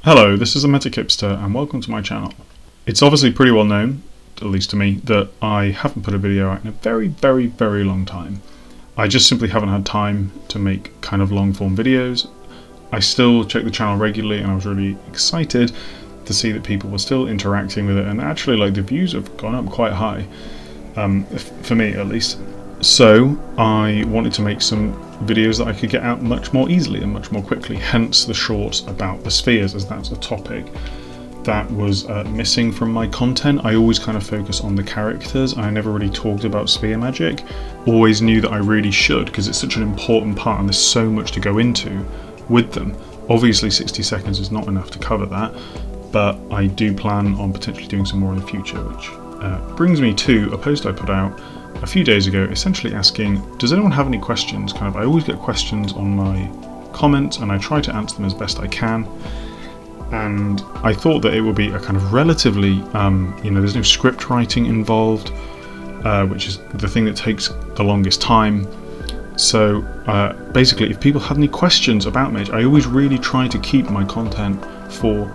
Hello, this is a Meta Hipster and welcome to my channel. It's obviously pretty well known, at least to me, that I haven't put a video out in a very long time. I just simply haven't had time to make kind of long form videos. I still check the channel regularly and I was really excited to see that people were still interacting with it, and actually like the views have gone up quite high, for me at least. So I wanted to make some videos that I could get out much more easily and much more quickly, hence the shorts about the spheres, as that's a topic that was missing from my content. I always kind of focus on the characters. I never really talked about sphere magic. Always knew that I really should, because it's such an important part and there's so much to go into with them. Obviously 60 seconds is not enough to cover that, but I do plan on potentially doing some more in the future, which brings me to a post I put out a few days ago, essentially asking, does anyone have any questions? I always get questions on my comments and I try to answer them as best I can. And I thought that it would be a kind of relatively, there's no script writing involved, which is the thing that takes the longest time. So basically, if people have any questions about Mage, I always really try to keep my content for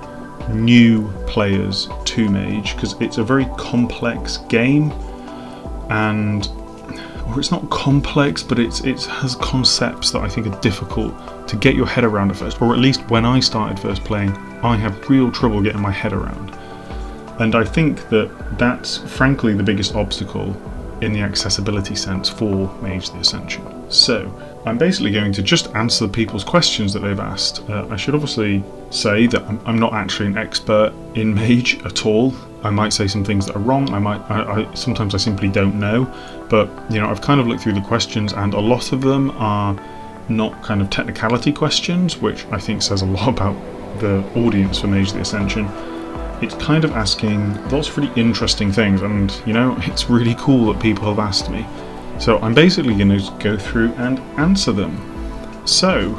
new players to Mage, because it's a very complex game. Or it's not complex, but it has concepts that I think are difficult to get your head around at first, or at least when I started first playing, I had real trouble getting my head around. And I think that that's frankly the biggest obstacle in the accessibility sense for Mage the Ascension. So I'm basically going to just answer people's questions that they've asked. I should obviously say that I'm not actually an expert in Mage at all. I might say some things that are wrong. Sometimes I simply don't know. But I've kind of looked through the questions, and a lot of them are not kind of technicality questions, which I think says a lot about the audience for Mage the Ascension. It's kind of asking lots of really interesting things, and it's really cool that people have asked me. So I'm basically going to go through and answer them. So,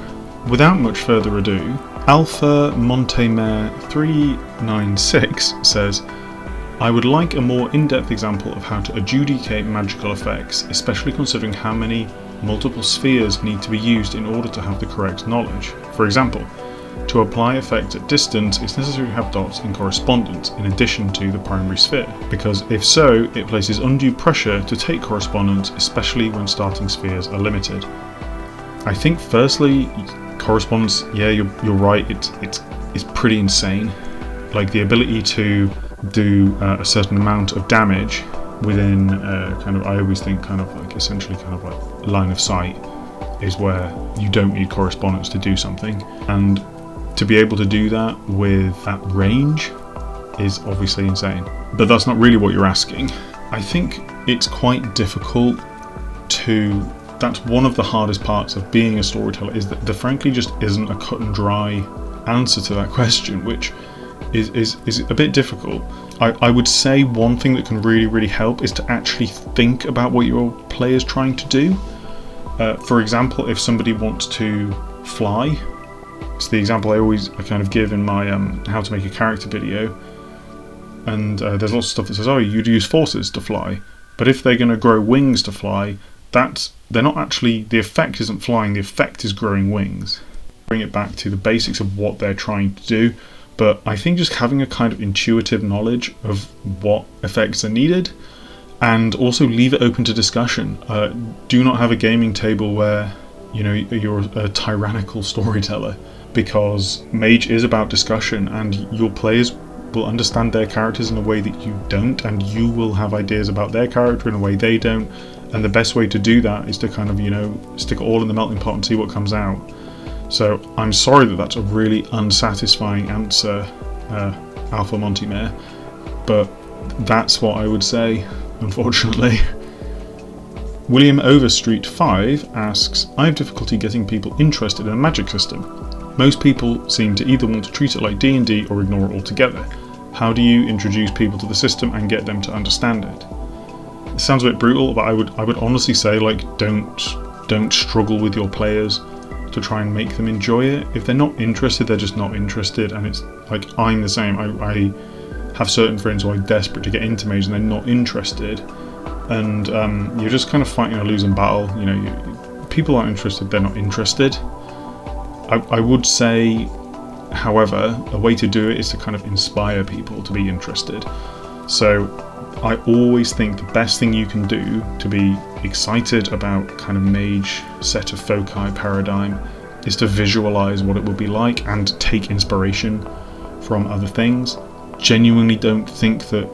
without much further ado, Alpha Montemare 396 says, I would like a more in-depth example of how to adjudicate magical effects, especially considering how many multiple spheres need to be used in order to have the correct knowledge. For example, to apply effects at distance, it's necessary to have dots in correspondence in addition to the primary sphere, because if so, it places undue pressure to take correspondence, especially when starting spheres are limited. I think firstly, correspondence, yeah, you're right, it's pretty insane. Like the ability to do a certain amount of damage within I always think essentially line of sight is where you don't need correspondence to do something, and to be able to do that with that range is obviously insane. But that's not really what you're asking. I think it's quite difficult that's one of the hardest parts of being a storyteller, is that there frankly just isn't a cut and dry answer to that question, which is a bit difficult. I would say one thing that can really help is to actually think about what your player's trying to do. For example, if somebody wants to fly, it's the example I kind of give in my how to make a character video, and there's lots of stuff that says, oh, you'd use forces to fly, but if they're going to grow wings to fly, they're not actually, the effect isn't flying, the effect is growing wings. Bring it back to the basics of what they're trying to do. But I think just having a kind of intuitive knowledge of what effects are needed, and also leave it open to discussion. Do not have a gaming table where you're a tyrannical storyteller, because Mage is about discussion, and your players will understand their characters in a way that you don't, and you will have ideas about their character in a way they don't. And the best way to do that is to kind of stick it all in the melting pot and see what comes out. So I'm sorry that that's a really unsatisfying answer, Alpha Montemare, but that's what I would say, unfortunately. William Overstreet 5 asks, I have difficulty getting people interested in a magic system. Most people seem to either want to treat it like D&D or ignore it altogether. How do you introduce people to the system and get them to understand it? It sounds a bit brutal, but I would honestly say, don't struggle with your players to try and make them enjoy it. If they're not interested, they're just not interested, and it's like I'm the same. I have certain friends who are desperate to get into Mage and they're not interested, and you're just kind of fighting a losing battle. People aren't interested, they're not interested. I would say However, a way to do it is to kind of inspire people to be interested. So I always think the best thing you can do to be excited about kind of mage set of foci paradigm is to visualize what it would be like and take inspiration from other things. Genuinely don't think that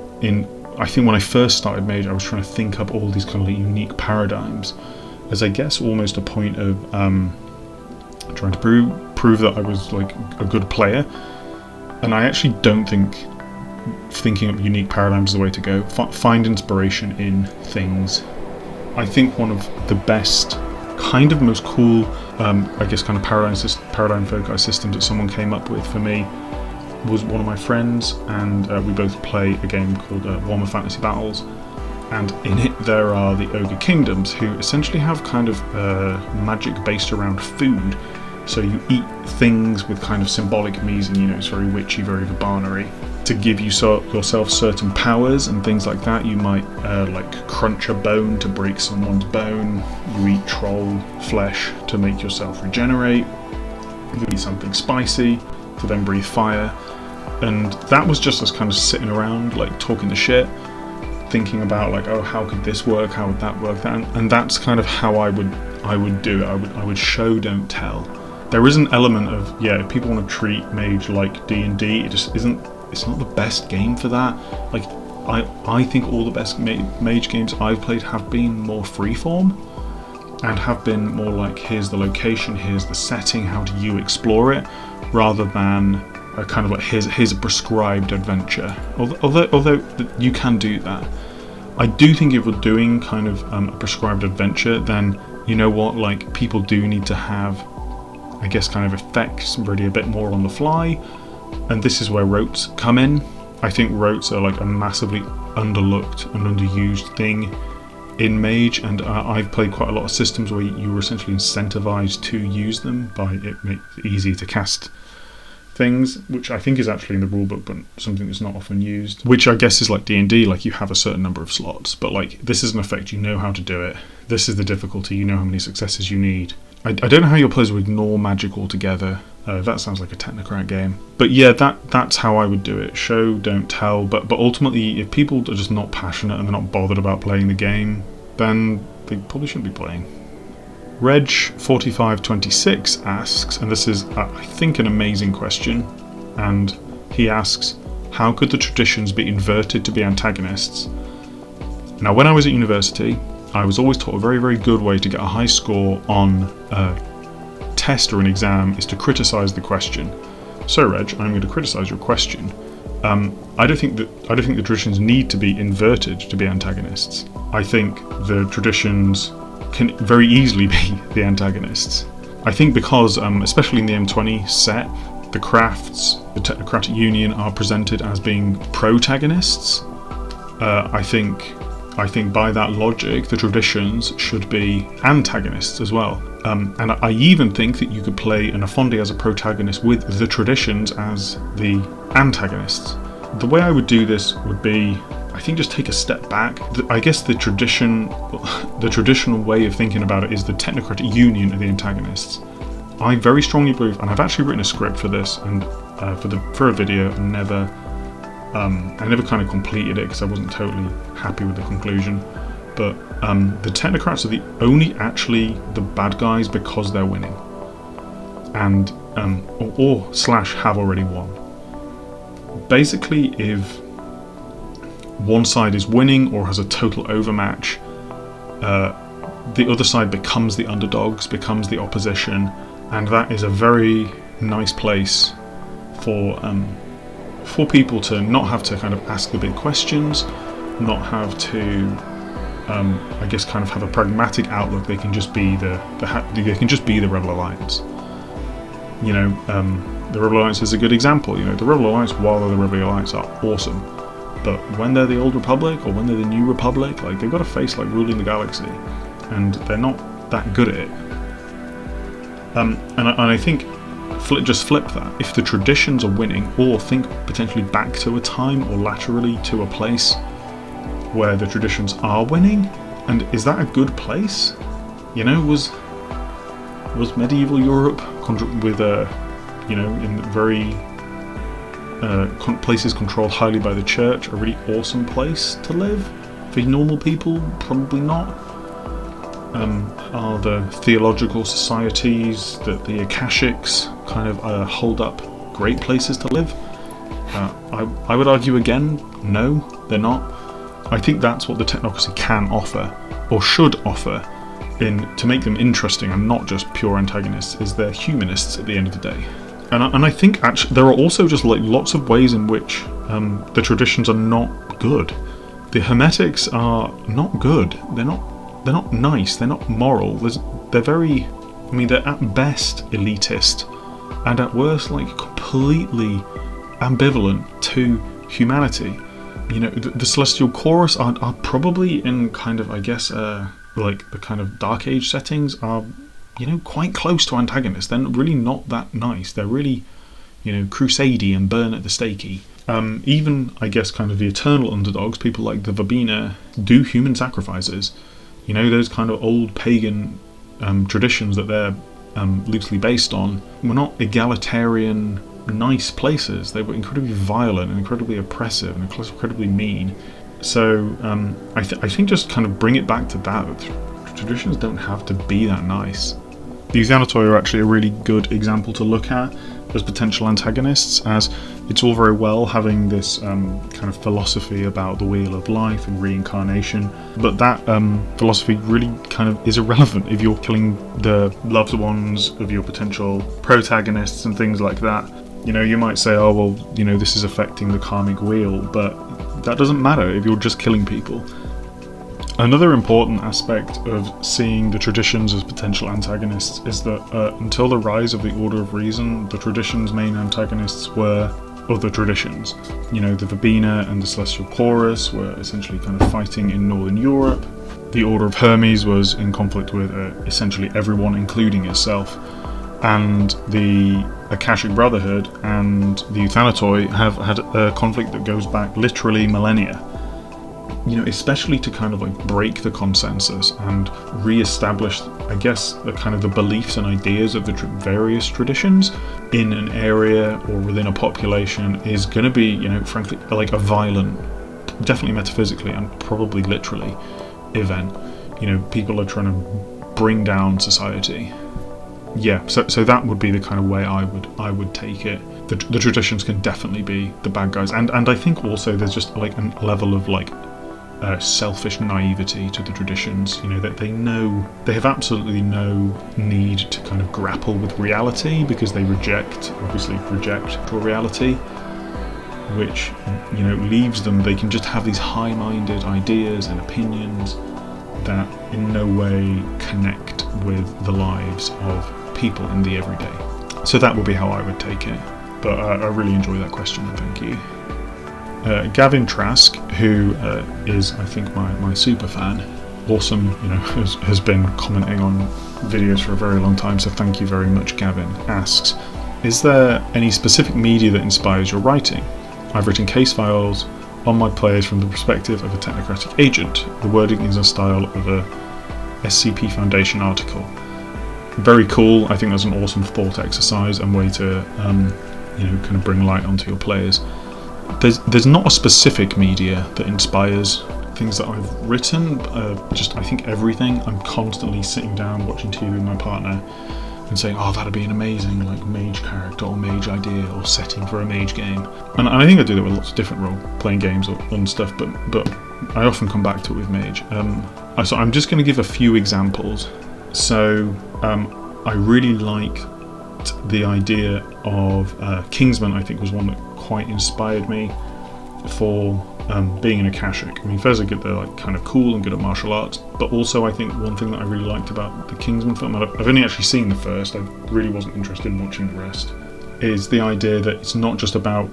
I think when I first started mage, I was trying to think up all these kind of like unique paradigms as, I guess, almost a point of trying to prove that I was like a good player. And I actually don't think thinking up unique paradigms is the way to go. Find inspiration in things. I think one of the best, kind of most cool, I guess, kind of paradigm foci systems that someone came up with for me was one of my friends, and we both play a game called Warhammer Fantasy Battles, and in it there are the Ogre Kingdoms, who essentially have kind of magic based around food. So you eat things with kind of symbolic meaning, it's very witchy, very Verbena-y, to give yourself certain powers and things like that. You might like crunch a bone to break someone's bone, you eat troll flesh to make yourself regenerate, you eat something spicy to then breathe fire. And that was just us kind of sitting around like talking the shit, thinking about like, oh, how could this work, how would that work, and that's kind of how I would do it. I would show, don't tell. There is an element of, if people want to treat mage like D&D, it just isn't, it's not the best game for that. Like I think all the best mage games I've played have been more freeform and have been more like, here's the location, here's the setting, how do you explore it, rather than a kind of like here's a prescribed adventure. Although you can do that, I do think if we're doing kind of a prescribed adventure, then you know what, like people do need to have, I guess, kind of effects really a bit more on the fly, and this is where rotes come in. I think rotes are like a massively underlooked and underused thing in Mage, and I've played quite a lot of systems where you were essentially incentivized to use them by it makes it easy to cast things, which I think is actually in the rulebook, but something that's not often used, which I guess is like D&D, like you have a certain number of slots, but like this is an effect, you know how to do it, this is the difficulty, you know how many successes you need. I don't know how your players would ignore magic altogether. That sounds like a technocrat game, but yeah, that's how I would do it. Show, don't tell. But ultimately, if people are just not passionate and they're not bothered about playing the game, then they probably shouldn't be playing. Reg4526 asks, and this is, I think, an amazing question, and he asks, how could the traditions be inverted to be antagonists? Now, when I was at university, I was always taught a very, very good way to get a high score on a test or an exam is to criticise the question. So, Reg, I'm going to criticise your question. I don't think the traditions need to be inverted to be antagonists. I think the traditions can very easily be the antagonists. I think because, especially in the M20 set, the crafts, the Technocratic Union are presented as being protagonists. I think by that logic, the traditions should be antagonists as well. And I even think that you could play an Afondi as a protagonist with the traditions as the antagonists. The way I would do this would be, I think, just take a step back. I guess the traditional way of thinking about it is the Technocratic Union of the antagonists. I very strongly believe, and I've actually written a script for this, and for a video, I never kind of completed it because I wasn't totally happy with the conclusion. But the Technocrats are the only actually the bad guys because they're winning, and or have already won. Basically, if one side is winning or has a total overmatch, the other side becomes the underdogs, becomes the opposition, and that is a very nice place for people to not have to kind of ask the big questions, not have to, I guess, kind of have a pragmatic outlook. They can just be the Rebel Alliance. You know, the Rebel Alliance is a good example. You know, the Rebel Alliance, while they're the Rebel Alliance, are awesome. But when they're the Old Republic or when they're the New Republic, like they've got to face like ruling the galaxy, and they're not that good at it. And I think just flip that. If the traditions are winning, or think potentially back to a time or laterally to a place where the traditions are winning, and is that a good place? You know, was medieval Europe with you know, in very places controlled highly by the church, a really awesome place to live. For normal people, probably not. Are the theological societies, that the Akashics kind of hold up great places to live? I would argue again, no, they're not. I think that's what the technocracy can offer, or should offer, to make them interesting and not just pure antagonists, is they're humanists at the end of the day. And I think actually there are also just like lots of ways in which the traditions are not good. The Hermetics are not good. They're not nice. They're not moral. They're very, I mean, they're at best elitist, and at worst like completely ambivalent to humanity. You know, the Celestial Chorus are probably in kind of, I guess, like the kind of Dark Age settings are, you know, quite close to antagonists. They're really not that nice. They're really, you know, crusadey and burn at the stakey. Even, I guess, kind of the eternal underdogs, people like the Verbena, do human sacrifices. You know, those kind of old pagan traditions that they're loosely based on were not egalitarian, nice places. They were incredibly violent and incredibly oppressive and incredibly mean. So I think just kind of bring it back to that. Traditions don't have to be that nice. The Xanatoi are actually a really good example to look at as potential antagonists, as it's all very well having this kind of philosophy about the wheel of life and reincarnation, but that philosophy really kind of is irrelevant if you're killing the loved ones of your potential protagonists and things like that. You know, you might say, oh well, you know, this is affecting the karmic wheel, but that doesn't matter if you're just killing people. Another important aspect of seeing the traditions as potential antagonists is that until the rise of the Order of Reason, the traditions' main antagonists were other traditions. You know, the Verbena and the Celestial Chorus were essentially kind of fighting in Northern Europe. The Order of Hermes was in conflict with essentially everyone, including itself. And the Akashic Brotherhood and the Euthanatoi have had a conflict that goes back literally millennia. You know, especially to kind of like break the consensus and re-establish, I guess, the kind of the beliefs and ideas of the various traditions in an area or within a population is going to be, you know, frankly, like a violent, definitely metaphysically and probably literally, event. You know, people are trying to bring down society. Yeah, so that would be the kind of way I would take it. The traditions can definitely be the bad guys, and I think also there's just like a level of like selfish naivety to the traditions. You know, that they have absolutely no need to kind of grapple with reality, because they obviously reject reality, which, you know, leaves them, they can just have these high-minded ideas and opinions that in no way connect with the lives of people in the everyday. So that would be how I would take it. But I really enjoy that question, and thank you. Gavin Trask, who is, I think, my super fan, awesome, you know, has been commenting on videos for a very long time, so thank you very much, Gavin, asks, is there any specific media that inspires your writing? I've written case files on my players from the perspective of a technocratic agent. The wording is in style of a SCP Foundation article. Very cool. I think that's an awesome thought exercise and way to, you know, kind of bring light onto your players. There's not a specific media that inspires things that I've written. Just I think everything. I'm constantly sitting down watching TV with my partner and saying, oh, that'd be an amazing like mage character or mage idea or setting for a mage game. And I think I do that with lots of different role-playing games and stuff, but I often come back to it with mage. So I'm just going to give a few examples. So I really liked the idea of Kingsman. I think was one that quite inspired me for being an Akashic. I mean, first I get they're like kind of cool and good at martial arts, but also I think one thing that I really liked about the Kingsman film, and I've only actually seen the first, I really wasn't interested in watching the rest, is the idea that it's not just about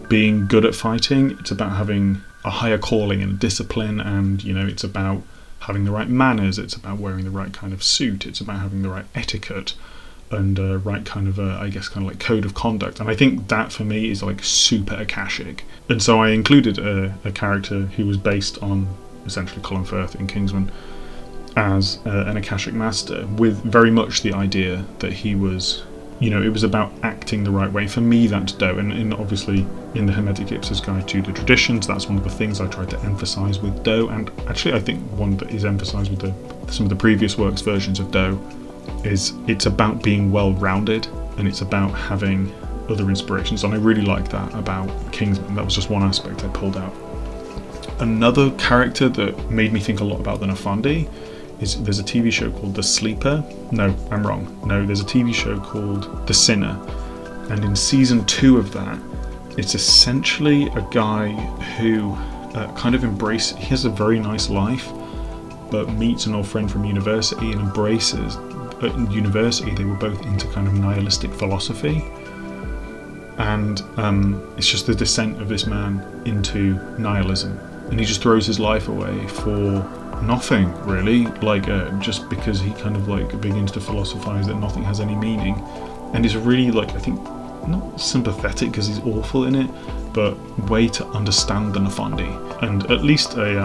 being good at fighting, it's about having a higher calling and discipline, and, you know, it's about having the right manners, it's about wearing the right kind of suit, it's about having the right etiquette and right kind of I guess kind of like code of conduct. And I think that for me is like super Akashic. And so I included a character who was based on essentially Colin Firth in Kingsman as an Akashic master, with very much the idea that he was you know, it was about acting the right way. For me, that's Do, and obviously in the Hermetic Hipster's Guide to the Traditions, that's one of the things I tried to emphasise with Do, and actually I think one that is emphasised with some of the previous works versions of Do is it's about being well-rounded, and it's about having other inspirations, and I really like that about Kingsman. That was just one aspect I pulled out. Another character that made me think a lot about the Nafandi is there's a TV show called The Sleeper. No, I'm wrong. No, there's a TV show called The Sinner, and in season 2 of that, it's essentially a guy who he has a very nice life, but meets an old friend from university and embraces. At university, they were both into kind of nihilistic philosophy, and it's just the descent of this man into nihilism, and he just throws his life away for nothing, really, like just because he kind of like begins to philosophize that nothing has any meaning. And it's really, like, I think, not sympathetic because he's awful in it, but way to understand the Nafandi, and at least a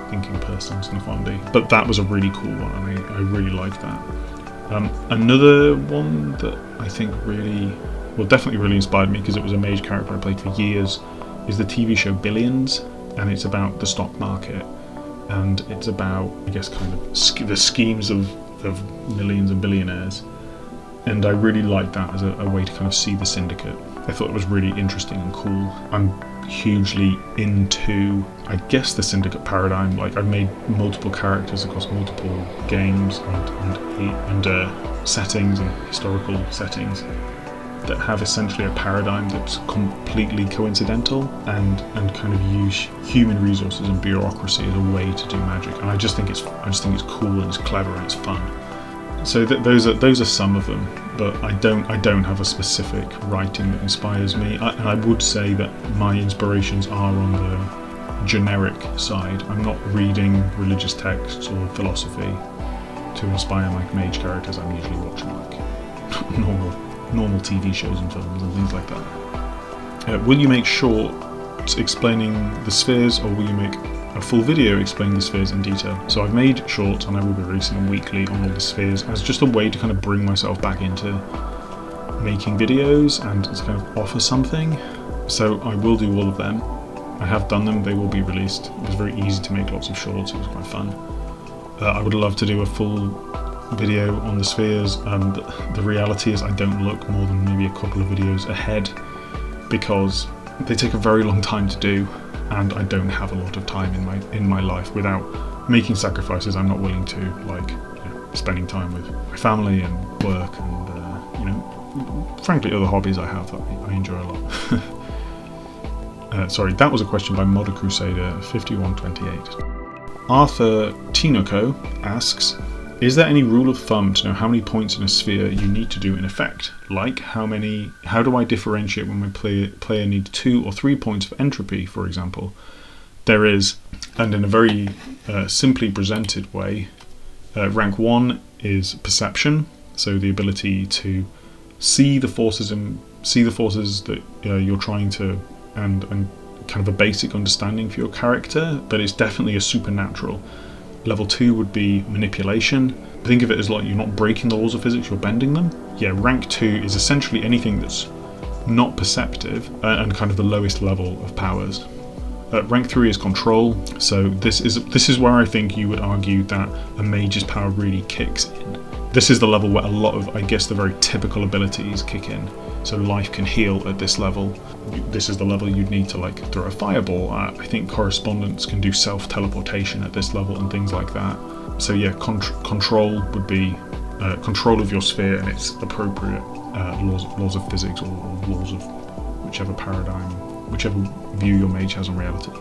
thinking person's Nafandi. But that was a really cool one, and I really liked that. Another one that I think definitely really inspired me, because it was a Mage character I played for years, is the TV show Billions, and it's about the stock market, and it's about, I guess, kind of the schemes of millions and billionaires, and I really liked that as a way to kind of see the syndicate. I thought it was really interesting and cool. I'm hugely into, I guess, the syndicate paradigm. Like, I've made multiple characters across multiple games and settings and historical settings that have essentially a paradigm that's completely coincidental and kind of use human resources and bureaucracy as a way to do magic. And I just think it's cool and it's clever and it's fun. So those are some of them, but I don't have a specific writing that inspires me. And I would say that my inspirations are on the generic side. I'm not reading religious texts or philosophy to inspire my Mage characters. I'm usually watching like normal TV shows and films and things like that. Will you make shorts explaining the spheres, or will you make a full video explaining the spheres in detail? So I've made shorts, and I will be releasing them weekly on all the spheres as just a way to kind of bring myself back into making videos and to kind of offer something. So I will do all of them. I have done them, they will be released. It was very easy to make lots of shorts, it was quite fun. I would love to do a full video on the spheres. The reality is I don't look more than maybe a couple of videos ahead, because they take a very long time to do, and I don't have a lot of time in my life without making sacrifices I'm not willing to, like, you know, spending time with my family and work and you know, frankly, other hobbies I have that I enjoy a lot. Sorry, that was a question by Modder Crusader 5128. Arthur Tinoco asks, is there any rule of thumb to know how many points in a sphere you need to do in effect? Like, how do I differentiate when my player needs 2 or 3 points of entropy, for example? There is, and in a very simply presented way, rank 1 is perception, so the ability to see the forces that you're trying to, and kind of a basic understanding for your character, but it's definitely a supernatural. Level 2 would be manipulation. Think of it as like you're not breaking the laws of physics, you're bending them. Yeah, rank 2 is essentially anything that's not perceptive and kind of the lowest level of powers. Rank 3 is control, so this is where I think you would argue that a mage's power really kicks in. This is the level where a lot of, I guess, the very typical abilities kick in. So life can heal at this level. This is the level you'd need to, like, throw a fireball at. I think correspondence can do self-teleportation at this level and things like that. So yeah, control would be control of your sphere and its appropriate laws of physics or laws of whichever paradigm, whichever view your mage has on reality.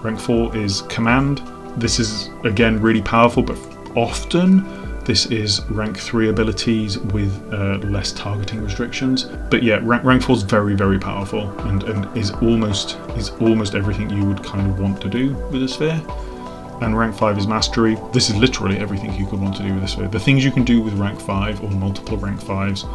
Rank 4 is command. This is, again, really powerful, but often this is rank 3 abilities with less targeting restrictions. But yeah, rank 4 is very, very powerful and is almost everything you would kind of want to do with a sphere. And rank 5 is mastery. This is literally everything you could want to do with a sphere. The things you can do with rank 5 or multiple rank 5s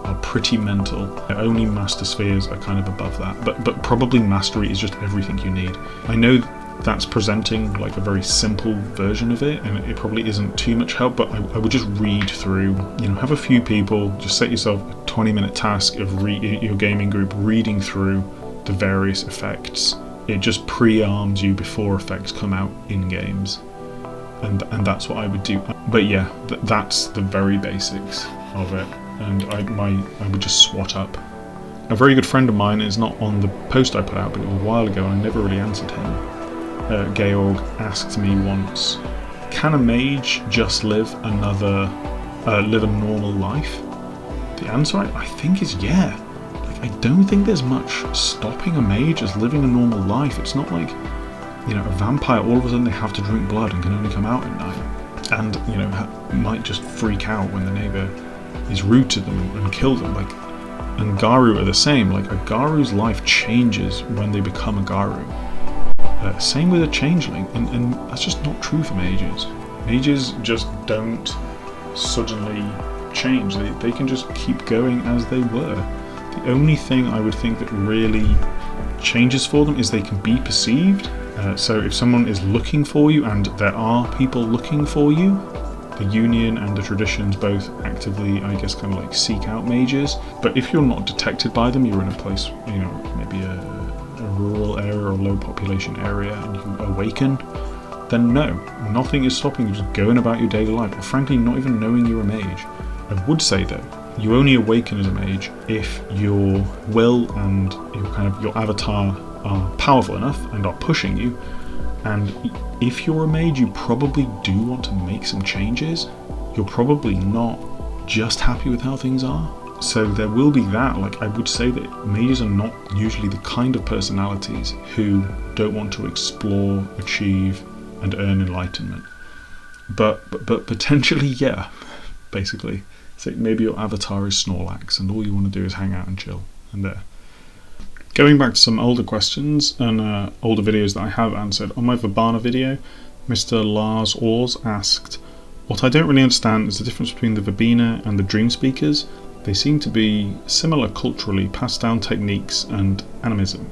are pretty mental. Only master spheres are kind of above that, but probably mastery is just everything you need. I know that's presenting like a very simple version of it, and it probably isn't too much help, but I would just read through, have a few people, just set yourself a 20-minute task of your gaming group reading through the various effects. It just pre-arms you before effects come out in games, and that's what I would do. But yeah, that's the very basics of it, and I would just swat up. A very good friend of mine is not on the post I put out, but it was a while ago, and I never really answered him. Georg asked me once, can a mage just live a normal life? The answer I think is yeah. Like, I don't think there's much stopping a mage as living a normal life. It's not like, a vampire, all of a sudden they have to drink blood and can only come out at night, and might just freak out when the neighbour is rude to them and kill them. Like, and Garu are the same. Like, a Garu's life changes when they become a Garu. Same with a changeling, and that's just not true for mages. Mages just don't suddenly change. They can just keep going as they were. The only thing I would think that really changes for them is they can be perceived. So if someone is looking for you, and there are people looking for you, the Union and the Traditions both actively, I guess, kind of like seek out mages. But if you're not detected by them, you're in a place, maybe a rural area or low population area, and you awaken, then no, nothing is stopping you just going about your daily life, or frankly not even knowing you're a mage. I would say though, you only awaken as a mage if your will and your avatar are powerful enough and are pushing you, and if you're a mage, you probably do want to make some changes. You're probably not just happy with how things are. So there will be that. Like, I would say that mages are not usually the kind of personalities who don't want to explore, achieve, and earn enlightenment. But potentially, yeah, basically. So maybe your avatar is Snorlax, and all you want to do is hang out and chill. And there. Going back to some older questions and older videos that I have answered, on my Verbena video, Mr. Lars Ors asked, what I don't really understand is the difference between the Verbena and the Dream Speakers. They seem to be similar culturally, passed down techniques and animism.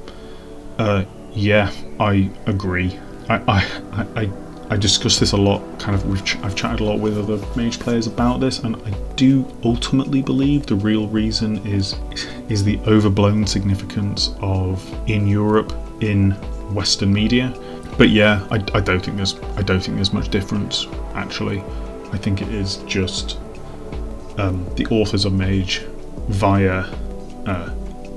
Yeah, I agree. I discussed this a lot. I've chatted a lot with other mage players about this, and I do ultimately believe the real reason is the overblown significance of in Europe, in Western media. But yeah, I don't think there's much difference actually. I think it is just the authors of Mage via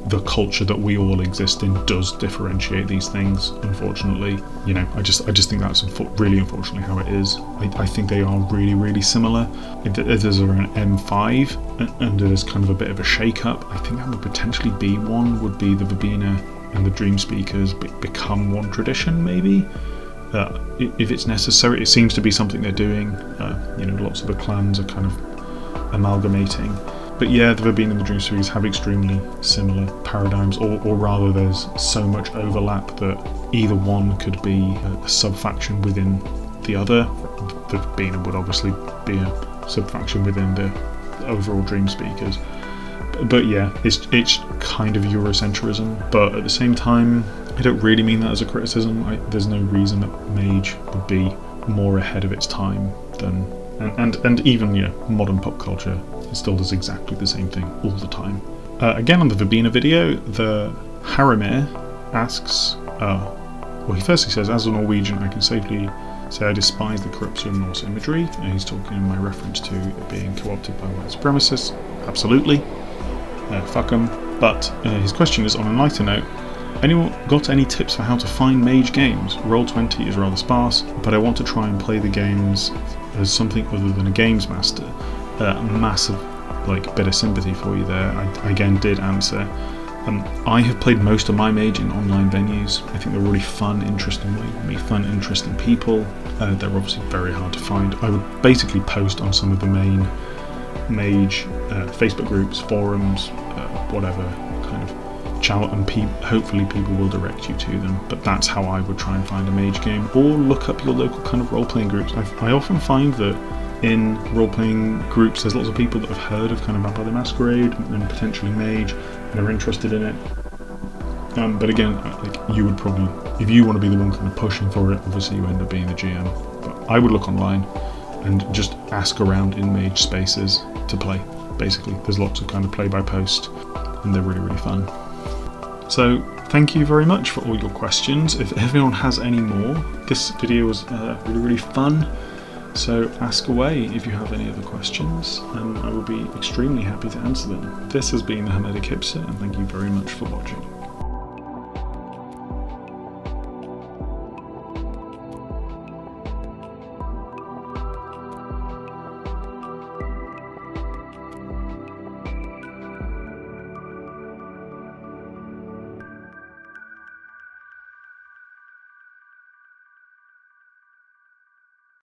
the culture that we all exist in does differentiate these things, unfortunately. I just think that's really unfortunately how it is. I think they are really, really similar. There's around M5 and there's kind of a bit of a shake-up. I think that would potentially be one, would be the Verbena and the Dream Speakers become one tradition, maybe. If it's necessary. It seems to be something they're doing. Lots of the clans are kind of amalgamating. But yeah, the Verbena and the Dream Speakers have extremely similar paradigms, or rather there's so much overlap that either one could be a sub-faction within the other. The Verbena would obviously be a sub-faction within the overall Dream Speakers. But yeah, it's kind of Eurocentrism, but at the same time, I don't really mean that as a criticism. There's no reason that Mage would be more ahead of its time than... And even, modern pop culture still does exactly the same thing all the time. Again, on the Verbena video, the Haramir asks, he firstly says, as a Norwegian, I can safely say I despise the corruption of Norse imagery. And he's talking in my reference to it being co-opted by white supremacists. Absolutely. Fuck them. But his question is, on a lighter note, anyone got any tips for how to find mage games? Roll20 is rather sparse, but I want to try and play the games as something other than a games master. Massive bit of sympathy for you there. I again did answer. I have played most of my mage in online venues. I think they're really fun, interesting way to meet fun, interesting people. They're obviously very hard to find. I would basically post on some of the main mage Facebook groups, forums, whatever kind of channel, and hopefully people will direct you to them. But that's how I would try and find a mage game, or look up your local kind of role-playing groups. I often find that in role-playing groups there's lots of people that have heard of kind of Vampire the Masquerade and potentially Mage and are interested in it. But again, like, you would probably, if you want to be the one kind of pushing for it, obviously you end up being the GM. But I would look online and just ask around in Mage spaces to play. Basically, there's lots of kind of play by post, and they're really, really fun. So thank you very much for all your questions. If everyone has any more, this video was really, really fun. So ask away if you have any other questions, and I will be extremely happy to answer them. This has been the Hermetic Hipster, and thank you very much for watching.